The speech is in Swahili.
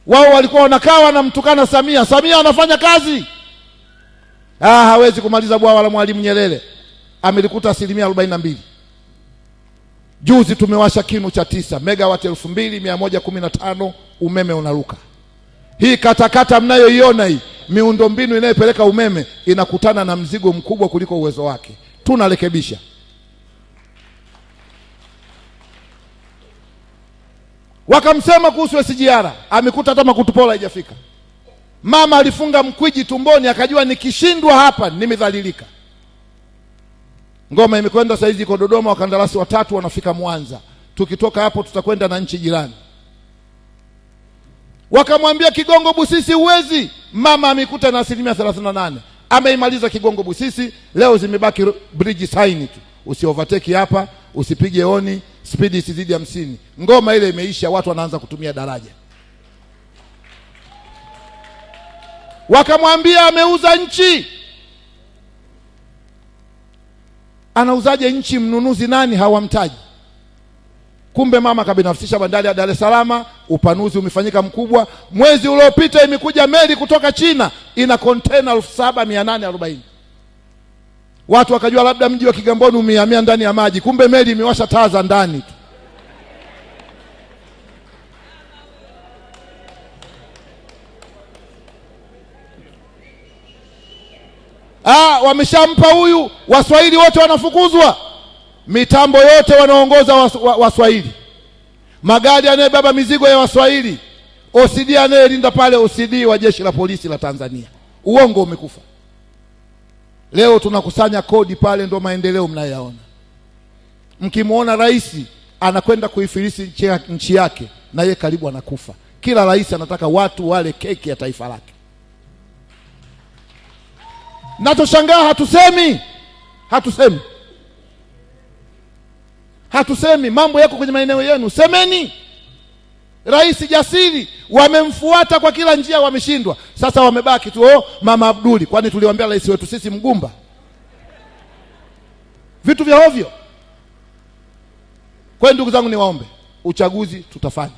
Wao walikuwa wanakaa wanamtukana Samia. Samia anafanya kazi. Hawezi kumaliza bwawa la Mwalimu Nyerere. Amelikuta 42%. Juzi tumewasha kinu cha 9 megawati 2115, umeme unaruka. Hii katakata mnayoiona hii, miundombinu inayopeleka umeme inakutana na mzigo mkubwa kuliko uwezo wake. Tunarekebisha. Wakamsema kuhusu SGR, amekuta hata makutupola haijafika. Mama alifunga mkwiji tumboni, akajua nikishindwa hapa nimedhalilika. Ngoma imekwenda saizi iko Dodoma, wakandarasi 3 wanafika Mwanza. Tukitoka hapo tutakwenda na nchi jirani. Wakamwambia Kigongo Busisi uwezi. Mama amekuta na 38%. Ameimaliza Kigongo Busisi, leo zimebaki bridge sign tu. Usiovertake hapa, usipige honi, speed isizidi 50. Ngoma ile imeisha, watu wanaanza kutumia daraja. Wakamwambia ameuza nchi. Anauzaje nchi? Mnunuzi nani? Hawamtaji. Kumbe mama kabinafsisha bandari ya Dar es Salaam, upanuzi umefanyika mkubwa. Mwezi uliopita imekuja meli kutoka China, ina container 7840. Watu wakajua labda mji wa Kigamboni umehamia ndani ya maji, kumbe meli imewasha taa za ndani tu. Wameshampa huyu, Waswahili wote wanafukuzwa. Mitambo yote wanaongoza Waswahili. Magari yanayobeba mizigo ya Waswahili. OCD anayelinda pale, OCD wa jeshi la polisi la Tanzania. Uongo umekufa. Leo tunakusanya kodi pale, ndo maendeleo mnayoyaona. Mkimuona rais anakwenda kuifilisi nchi yake, na yeye karibu anakufa. Kila rais anataka watu wale keki ya taifa lake. Natoshangaa hatusemi mambo yako kwenye maeneo yenu. Semeni. Rais jasiri, wamemfuata kwa kila njia, wameshindwa. Sasa wamebaki tu Mama Abduli. Kwani tuliwaambia rais wetu sisi mgumba? Vitu vya ovyo. Kwa ndugu zangu, niwaombe, uchaguzi tutafanya.